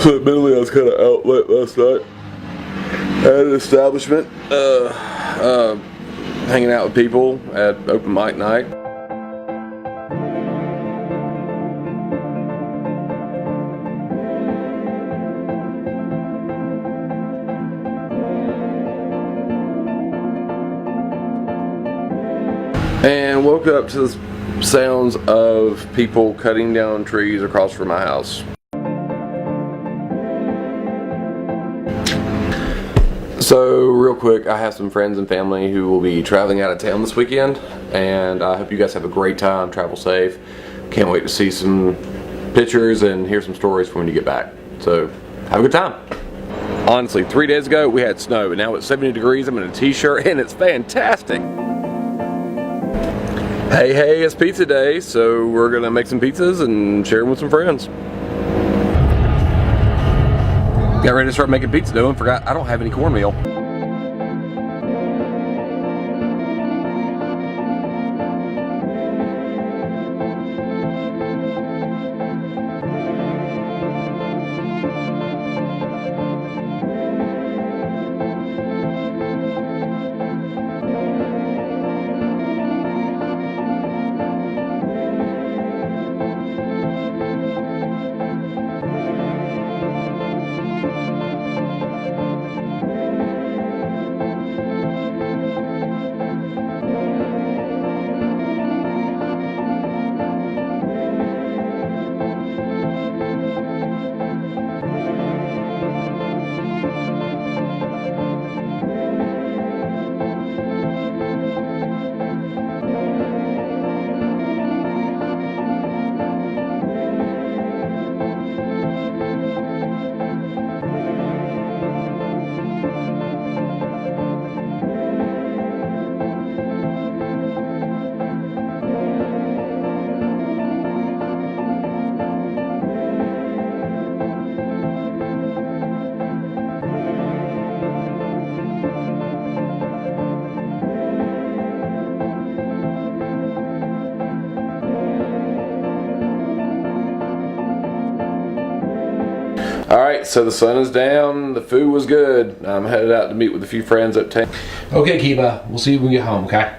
So admittedly, I was kind of out late last night at an establishment, hanging out with people at open mic night. And woke up to the sounds of people cutting down trees across from my house. So real quick, I have some friends and family who will be traveling out of town this weekend, and I hope you guys have a great time, travel safe. Can't wait to see some pictures and hear some stories from when you get back. So have a good time. Honestly, 3 days ago we had snow, and now it's 70 degrees. I'm in a t-shirt and it's fantastic. Hey, it's pizza day, so we're gonna make some pizzas and share them with some friends. Got ready to start making pizza dough and forgot I don't have any cornmeal. Alright, so the sun is down, the food was good. I'm headed out to meet with a few friends uptown. Okay, Kiba, we'll see you when we get home, okay?